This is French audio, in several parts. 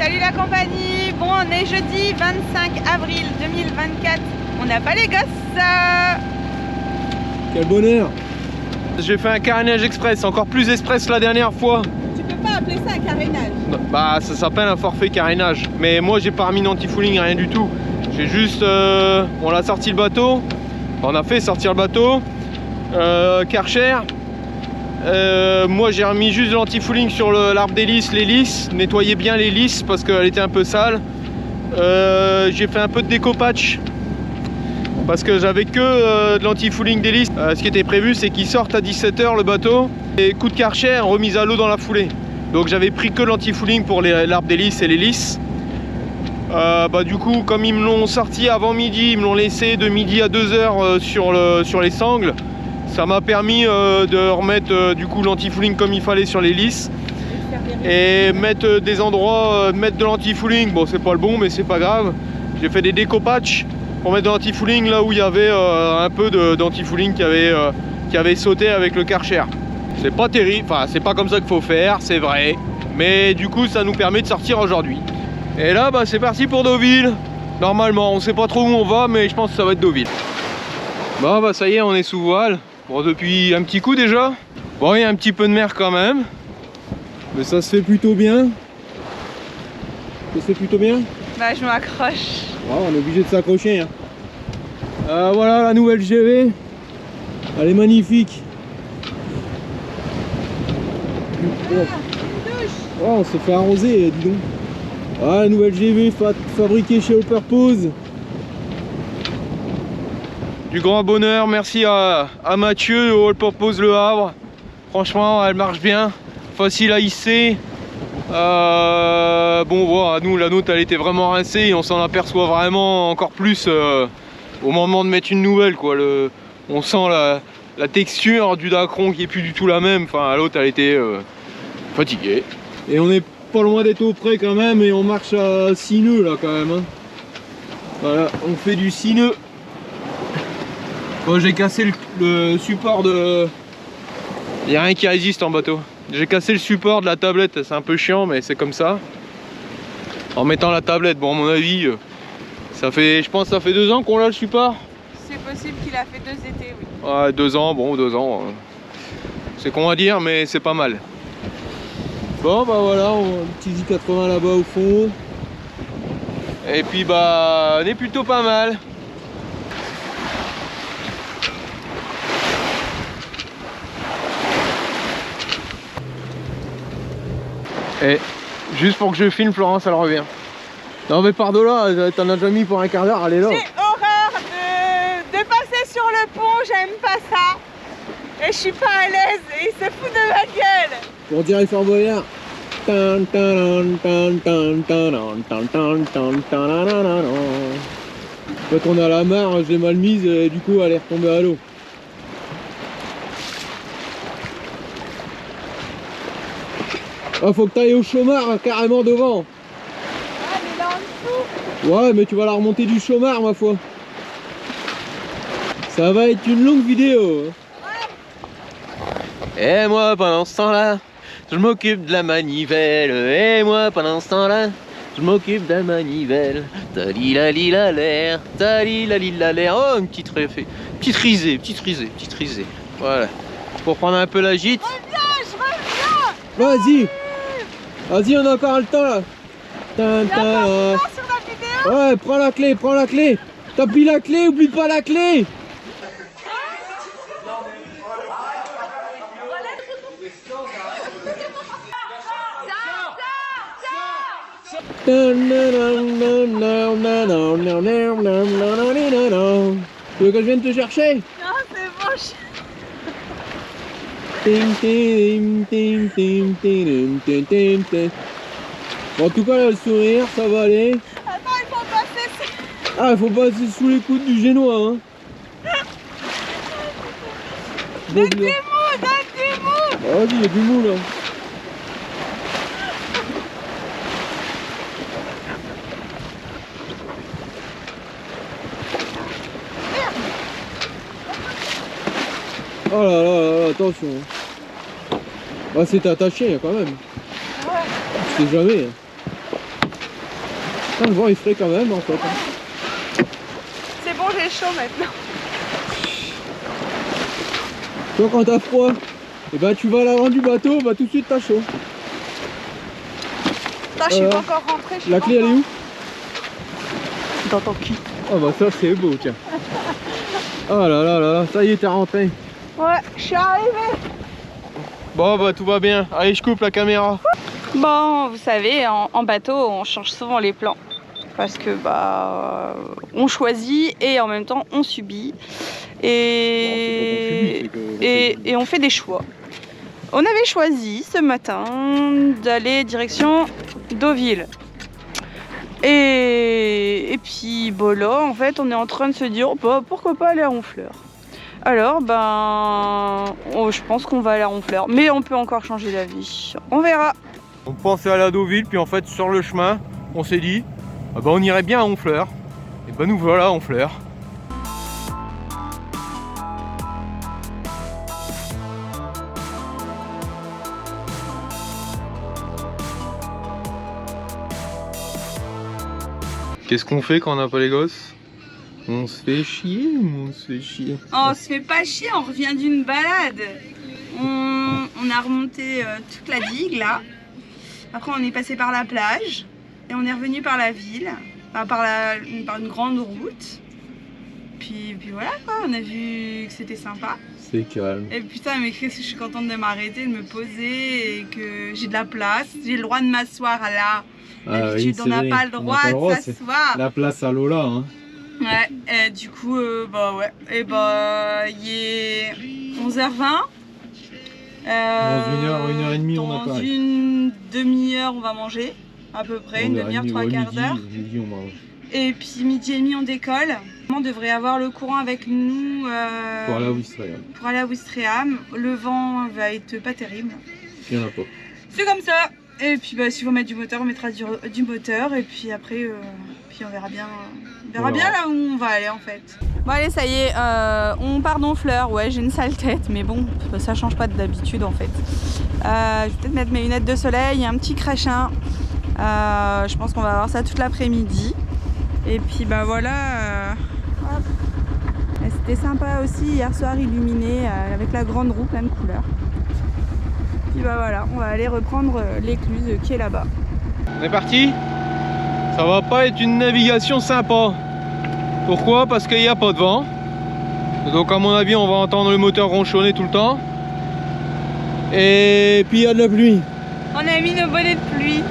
Salut la compagnie. Bon, on est jeudi 25 avril 2024. On n'a pas les gosses. Quel bonheur. J'ai fait un carénage express, encore plus express la dernière fois. Tu peux pas appeler ça un carénage. Bah ça s'appelle un forfait carénage. Mais moi j'ai pas remis d'anti-fouling, rien du tout. J'ai juste... on a sorti le bateau. On a fait sortir le bateau. Karcher. Moi j'ai remis juste de l'anti-fouling sur l'arbre d'hélice, l'hélice, nettoyer bien l'hélice parce qu'elle était un peu sale. J'ai fait un peu de déco-patch parce que j'avais que de l'anti-fouling d'hélice. Ce qui était prévu c'est qu'il sorte à 17 h le bateau et coup de Karcher, remise à l'eau dans la foulée. Donc j'avais pris que l'anti-fouling pour l'arbre d'hélice et l'hélice. Du coup comme ils me l'ont sorti avant midi, ils me l'ont laissé de midi à 2 h sur les sangles. Ça m'a permis de remettre du coup l'anti-fouling comme il fallait sur l'hélice et mettre des endroits, mettre de l'anti-fouling. Bon, c'est pas le bon, mais c'est pas grave. J'ai fait des déco-patch pour mettre de l'anti-fouling là où il y avait un peu d'anti-fouling qui avait sauté avec le Karcher. C'est pas terrible, enfin, c'est pas comme ça qu'il faut faire, c'est vrai, mais du coup, ça nous permet de sortir aujourd'hui. Et là, c'est parti pour Deauville. Normalement, on sait pas trop où on va, mais je pense que ça va être Deauville. Bon, ça y est, on est sous voile. Bon, depuis un petit coup déjà. Bon, il y a un petit peu de mer quand même. Mais ça se fait plutôt bien. Ça se fait plutôt bien. Bah, je m'accroche. On est obligé de s'accrocher. Hein. Voilà la nouvelle GV. Elle est magnifique. On s'est fait arroser, dis donc. La nouvelle GV fabriquée chez All Purpose. Du grand bonheur, merci à Mathieu de All Purpose Le Havre. Franchement, elle marche bien, facile à hisser. Bon, voilà, nous, la nôtre, elle était vraiment rincée et on s'en aperçoit vraiment encore plus au moment de mettre une nouvelle, quoi. On sent la texture du dacron qui est plus du tout la même. Enfin, l'autre, elle était fatiguée. Et on est pas loin d'être au près quand même et on marche à 6 nœuds là quand même. Hein. Voilà, on fait du 6 nœuds. Bon, j'ai cassé le support de... Il n'y a rien qui résiste en bateau. J'ai cassé le support de la tablette, c'est un peu chiant mais c'est comme ça. En mettant la tablette, bon à mon avis, ça fait, je pense que ça fait 2 ans qu'on a le support. C'est possible qu'il a fait 2 étés, oui. Ouais, 2 ans, bon 2 ans. C'est con à dire mais c'est pas mal. Bon voilà, un petit J80 là-bas au fond. Et puis on est plutôt pas mal. Et juste pour que je filme, Florence, elle revient. Non mais par de là, t'en as déjà mis pour un quart d'heure, elle est là. J'ai horreur de passer sur le pont, j'aime pas ça. Et je suis pas à l'aise et il se fout de ma gueule. Pour dire Fort Boyard. Quand on a la mare, j'ai mal mise et du coup elle est retombée à l'eau. Ah, faut que tu ailles au chômard carrément devant. Ah, mais là en dessous. Ouais, mais tu vas la remonter du chômard, ma foi. Ça va être une longue vidéo. Ouais. Et moi, pendant ce temps-là, je m'occupe de la manivelle. Et moi, pendant ce temps-là, je m'occupe de la manivelle. Tali-la-li-la-l'air, tali-la-li-la-l'air. Oh, une petite risée, petite risée. Voilà. Pour prendre un peu la gîte. Je reviens. Vas-y. Vas-y, on a encore le temps là. Il y a pas de temps sur la vidéo. Ouais, prends la clé. T'as pris la clé, oublie pas la clé. Tu veux que je vienne te chercher? Non, c'est bon. Bon, en tout cas, là, le sourire, ça va aller. Attends, il faut passer. Ah, il faut passer sous les coudes du génois. Hein. Donne du mou. Vas-y, il y a du mou là. Oh là, attention. Ah, c'est attaché quand même. Ouais. Je sais jamais. Le vent est frais quand même en fait. C'est bon, j'ai chaud maintenant. Toi quand t'as froid, et ben tu vas à l'avant du bateau, bah tout de suite t'as chaud. Attends, je suis pas encore rentrée. La clé elle est où? Dans ton cul. Oh bah ça c'est beau tiens. Oh là là là, ça y est t'es rentré. Ouais, je suis arrivée. Bon bah tout va bien, allez je coupe la caméra. Bon, vous savez, en bateau, on change souvent les plans. Parce que bah on choisit et en même temps on subit. Et on fait des choix. On avait choisi ce matin d'aller direction Deauville. Et puis bon là en fait on est en train de se dire bah, pourquoi pas aller à Honfleur. Alors je pense qu'on va aller à Honfleur, mais on peut encore changer d'avis. On verra. On pensait aller à Deauville, puis en fait sur le chemin on s'est dit ah bah, on irait bien à Honfleur. Et bah nous voilà à Honfleur. Qu'est-ce qu'on fait quand on n'a pas les gosses? On se fait chier ou on se fait chier? Oh, on se fait pas chier, on revient d'une balade. On a remonté toute la digue là. Après on est passé par la plage et on est revenu par la ville, enfin, par une grande route. Puis voilà quoi, on a vu que c'était sympa. C'est calme. Et putain mais qu'est-ce que je suis contente de m'arrêter, de me poser et que j'ai de la place. J'ai le droit de m'asseoir là. D'habitude on n'a pas le droit de s'asseoir. La place à Lola hein. Ouais, et du coup bah ouais. Et bah il est 11h20. Dans une heure et demie on a pas. Dans une demi-heure on va manger. À peu près, une demi-heure, 3/4 d'heure. Midi on mange. Et puis midi et demi on décolle. On devrait avoir le courant avec nous pour aller à Ouistreham. Pour aller à Ouistreham. Le vent va être pas terrible. Il n'y en a pas. C'est comme ça. Et puis bah, si on met du moteur, on mettra du moteur. Et puis après, puis on verra bien. On verra bien là où on va aller en fait. Bon allez, ça y est, on part d'Honfleur. Ouais, j'ai une sale tête, mais bon, ça change pas d'habitude en fait. Je vais peut-être mettre mes lunettes de soleil, un petit crachin. Je pense qu'on va avoir ça toute l'après-midi. Et puis bah voilà. C'était sympa aussi hier soir, illuminé avec la grande roue plein de couleurs. Puis bah voilà, on va aller reprendre l'écluse qui est là-bas. On est parti. Ça va pas être une navigation sympa. Pourquoi? Parce qu'il n'y a pas de vent. Donc à mon avis on va entendre le moteur ronchonner tout le temps. Et puis il y a de la pluie. On a mis nos bonnets de pluie.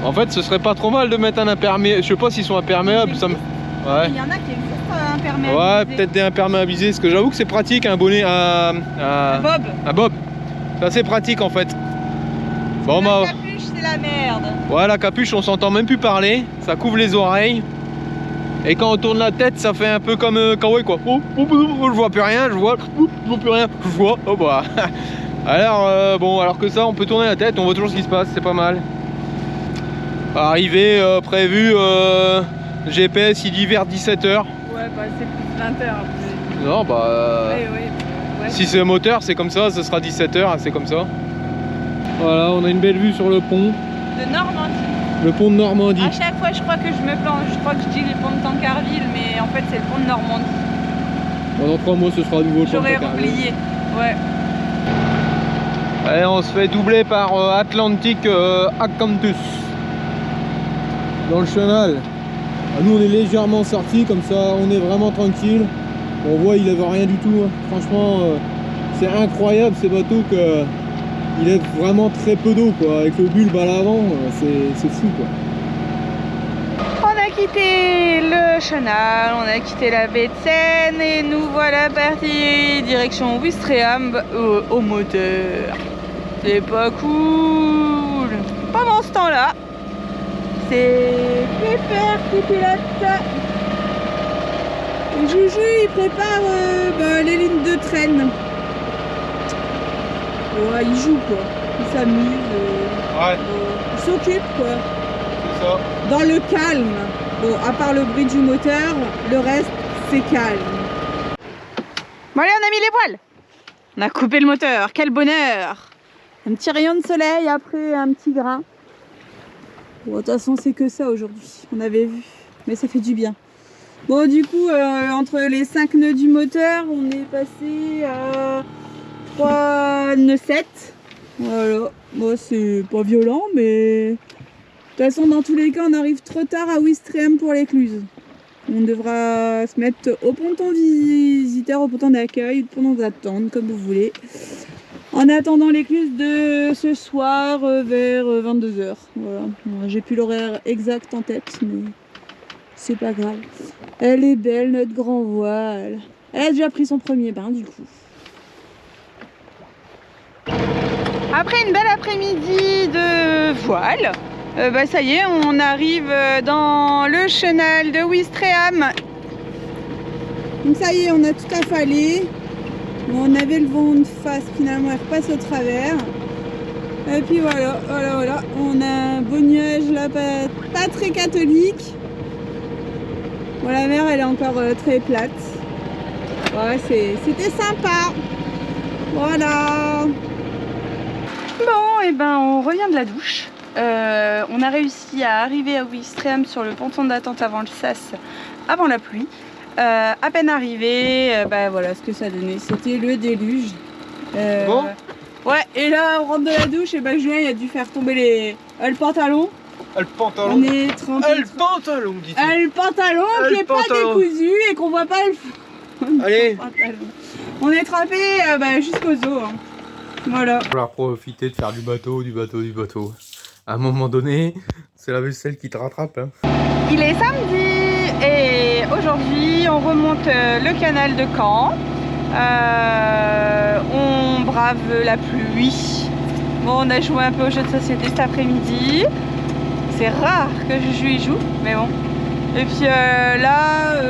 En fait ce serait pas trop mal de mettre un imperméable. Je sais pas s'ils sont imperméables. Ça me... Ouais. Il y en a qui existent imperméabilisés. Ouais, peut-être des imperméabilisés. Parce que j'avoue que c'est pratique un bonnet à bob. Un bob. C'est assez pratique en fait. Bon bah. La capuche c'est la merde. Ouais, la capuche on s'entend même plus parler. Ça couvre les oreilles. Et quand on tourne la tête, ça fait un peu comme Kawaii quoi. Je vois plus rien, je vois plus rien, je vois. Oh bah. Alors bon, alors que ça, on peut tourner la tête, on voit toujours ce qui se passe, c'est pas mal. Arrivée prévue, GPS il dit vers 17h. Ouais, bah c'est plus 20h. Non, bah. Ouais. Si c'est moteur, c'est comme ça, ce sera 17h, c'est comme ça. Voilà, on a une belle vue sur le pont. De Normandie. Le pont de Normandie. À chaque fois, je crois que je me plante. Je crois que je dis le pont de Tancarville, mais en fait, c'est le pont de Normandie. Pendant 3 mois, ce sera à nouveau le pont de Tancarville. J'aurais oublié. Ouais. Allez, on se fait doubler par Atlantic Acanthus. Dans le chenal. Nous, on est légèrement sortis, comme ça, on est vraiment tranquille. On voit, il n'avait rien du tout. Hein. Franchement, c'est incroyable ces bateaux que. Il est vraiment très peu d'eau quoi, avec le bulbe à l'avant, c'est fou quoi. On a quitté le chenal, on a quitté la baie de Seine et nous voilà partis direction Ouistreham au moteur. C'est pas cool. Pendant ce temps-là, c'est Pépère qui pilote. Juju il prépare les lignes de traîne. Ouais, il joue quoi, il s'amuse, il s'occupe quoi. C'est ça. Dans le calme. Bon, à part le bruit du moteur, le reste c'est calme. Bon allez, on a mis les voiles. On a coupé le moteur, quel bonheur. Un petit rayon de soleil après un petit grain. Bon, de toute façon, c'est que ça aujourd'hui. On avait vu, mais ça fait du bien. Bon, du coup, entre les 5 nœuds du moteur, on est passé à 3 nœuds 7. Voilà. Bon, c'est pas violent, mais de toute façon, dans tous les cas, on arrive trop tard à Ouistreham pour l'écluse. On devra se mettre au ponton visiteur, au ponton d'accueil, au ponton d'attente, comme vous voulez. En attendant l'écluse de ce soir vers 22 h. Voilà. J'ai plus l'horaire exact en tête, mais c'est pas grave. Elle est belle, notre grand voile. Elle a déjà pris son premier bain, du coup. Après une belle après-midi de voile, bah ça y est, on arrive dans le chenal de Ouistreham. Donc ça y est, on a tout affalé. On avait le vent de face, finalement elle repasse au travers. Et puis voilà. On a un beau nuage là, pas très catholique. Bon, la mer elle est encore très plate. Ouais, c'était sympa. Voilà. Bon, et ben on revient de la douche. On a réussi à arriver à Ouistreham sur le ponton d'attente avant le sas, avant la pluie. À peine arrivé, bah voilà ce que ça donnait, c'était le déluge. Bon. Ouais, et là on rentre de la douche et bah Julien il a dû faire tomber le pantalon. Le pantalon. On est trempé. Le pantalon, dit-il. Le pantalon qui est pas décousu et qu'on voit pas le fond. Allez. On est trempé jusqu'aux os. Hein. Voilà. On va profiter de faire du bateau. À un moment donné, c'est la vaisselle qui te rattrape. Hein. Il est samedi et aujourd'hui on remonte le canal de Caen. On brave la pluie. Bon, on a joué un peu au jeu de société cet après-midi. C'est rare que je joue, mais bon. Et puis là,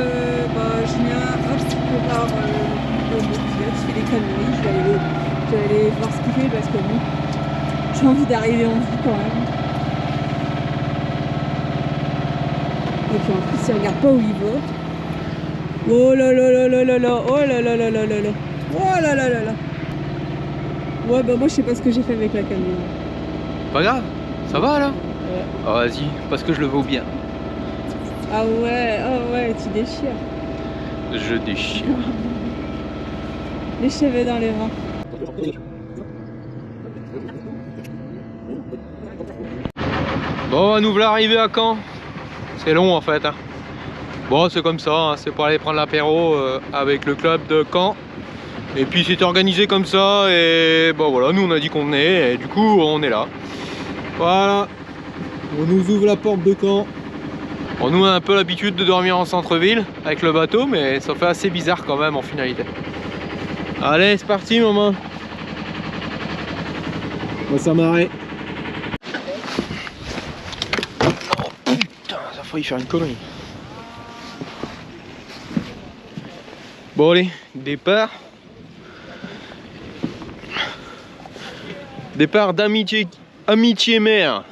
Julien, hop, prépare le épisode, il fait des conneries. Je vais aller voir ce qu'il fait parce que bon, j'ai envie d'arriver en vie quand même. Et puis en plus, il regarde pas où il va. Oh là là là là là là, oh là là là là là là, oh là là là là. Ouais, bah moi je sais pas ce que j'ai fait avec la caméra. Pas grave, ça va là? Ouais. Oh, vas-y, parce que je le vaux bien. Ah ouais, tu déchires. Je déchire. Les cheveux dans les vents. Bon, nous voilà arrivés à Caen. C'est long en fait. Hein. Bon, c'est comme ça, hein. C'est pour aller prendre l'apéro avec le club de Caen. Et puis c'est organisé comme ça. Et bon voilà, nous on a dit qu'on venait. Et du coup, on est là. Voilà. On nous ouvre la porte de Caen. Bon, nous on a un peu l'habitude de dormir en centre-ville avec le bateau, mais ça fait assez bizarre quand même en finalité. Allez, c'est parti maman. On va s'amarrer. Oh putain, ça a failli faire une connerie. Bon allez, départ. Départ d'amitié mer.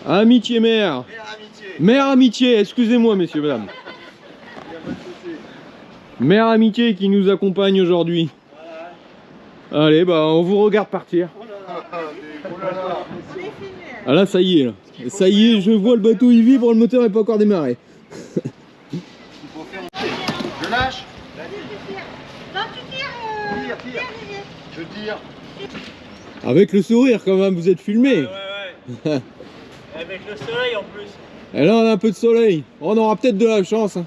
Amitié mer. Mer amitié, excusez-moi messieurs, mesdames. Mère Amitié qui nous accompagne aujourd'hui. Allez, bah on vous regarde partir. Ah là, ça y est, là. Ça y est, je vois le bateau y vivre, le moteur n'est pas encore démarré. Je lâche. Non, tu tires. Tire. Je tire. Avec le sourire quand même, vous êtes filmé. Ouais. Avec le soleil en plus. Et là on a un peu de soleil. On aura peut-être de la chance. Hein.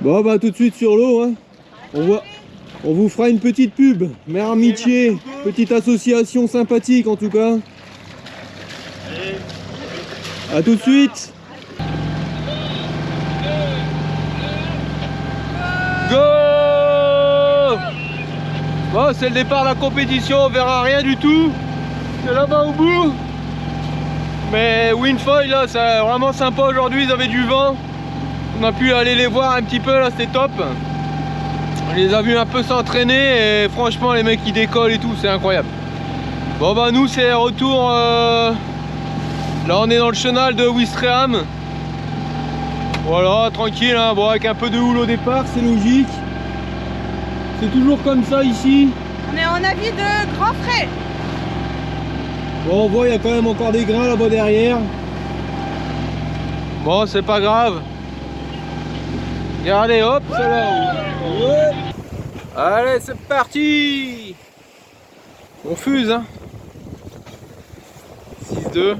Bon bah tout de suite sur l'eau. Hein. On vous fera une petite pub. Mère Amitié, petite association sympathique en tout cas. Allez. A tout de suite. Go! Bon, c'est le départ de la compétition, on verra rien du tout. C'est là-bas au bout. Mais Windfoil là, c'est vraiment sympa aujourd'hui, ils avaient du vent. On a pu aller les voir un petit peu là, c'était top. On les a vus un peu s'entraîner et franchement les mecs qui décollent et tout, c'est incroyable. Bon bah nous c'est retour, là on est dans le chenal de Ouistreham. Voilà, tranquille, hein. Bon, avec un peu de houle au départ, c'est logique. C'est toujours comme ça ici. On est en avis de grand frais. Bon, on voit, il y a quand même encore des grains là-bas derrière. Bon, c'est pas grave. Regardez, hop, c'est là. Ouais. Allez, c'est parti. On fuse, hein. 6-2.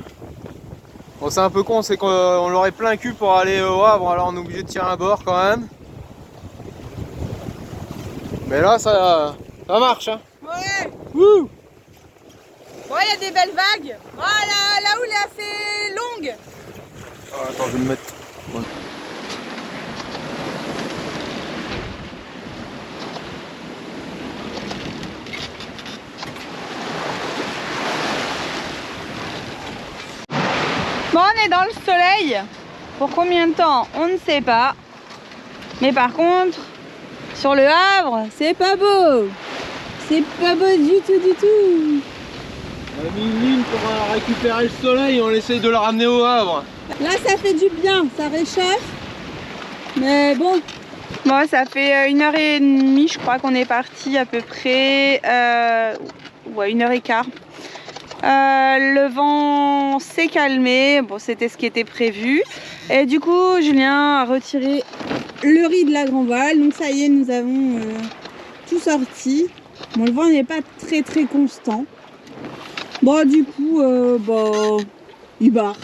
Bon, c'est un peu con, c'est qu'on l'aurait plein cul pour aller au Havre, alors on est obligé de tirer un bord quand même. Mais là, ça marche, hein. Ouais. Wouh. Bon, il y a des belles vagues. Voilà, là où elle est assez longue. Oh, attends, je vais me mettre. Ouais. Bon, on est dans le soleil. Pour combien de temps, on ne sait pas. Mais par contre, sur le Havre, c'est pas beau. C'est pas beau du tout. On a mis une ligne pour récupérer le soleil, on essaye de le ramener au Havre. Là, ça fait du bien, ça réchauffe. Mais bon. Bon, ça fait 1h30, je crois qu'on est parti à peu près. Ouais, 1h15. Le vent s'est calmé, bon, c'était ce qui était prévu. Et du coup, Julien a retiré le riz de la grand voile. Donc ça y est, nous avons tout sorti. Bon, le vent n'est pas très constant. Bon, du coup, il barre.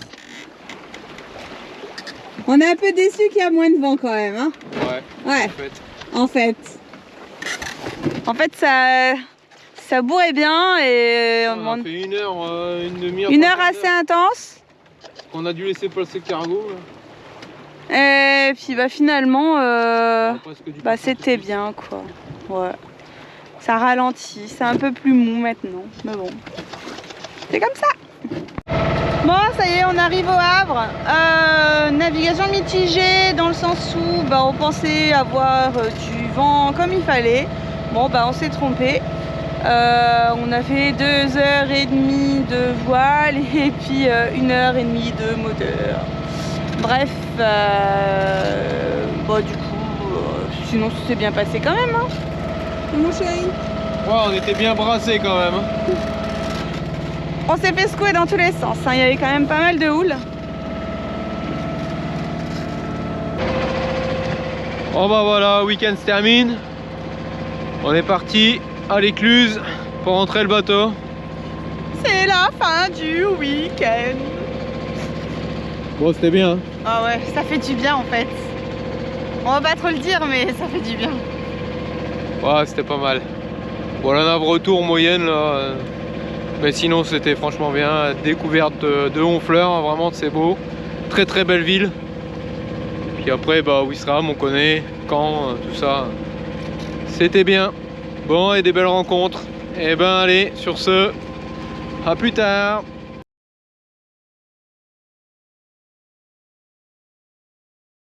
On est un peu déçus qu'il y a moins de vent quand même, hein. Ouais. En fait, ça bourrait bien et on a fait une heure, une demi-heure. Une heure assez intense. On a dû laisser passer le cargo. Là. Et puis finalement, c'était bien quoi. Ouais. Ça ralentit, c'est un peu plus mou maintenant, mais bon, c'est comme ça. Bon, ça y est, on arrive au Havre. Navigation mitigée dans le sens où on pensait avoir du vent comme il fallait. Bon, on s'est trompé. On a fait 2h30 de voile et puis 1h30 de moteur. Bref, du coup, sinon ça s'est bien passé quand même, hein. Mon chéri. Ouais, on était bien brassés quand même. Hein. On s'est fait secouer dans tous les sens, hein. Il y avait quand même pas mal de houle. Bon voilà, week-end se termine. On est parti à l'écluse pour rentrer le bateau. C'est la fin du week-end. Bon, c'était bien. Hein. Ah ouais, ça fait du bien en fait. On va pas trop le dire, mais ça fait du bien. Ouais, c'était pas mal. Bon, la nave retour moyenne là. Mais sinon, c'était franchement bien. Découverte de Honfleur, hein, vraiment, c'est beau. Très belle ville. Puis après, Ouistreham, on connaît. Caen, tout ça. C'était bien. Bon, et des belles rencontres. Et allez, sur ce, à plus tard.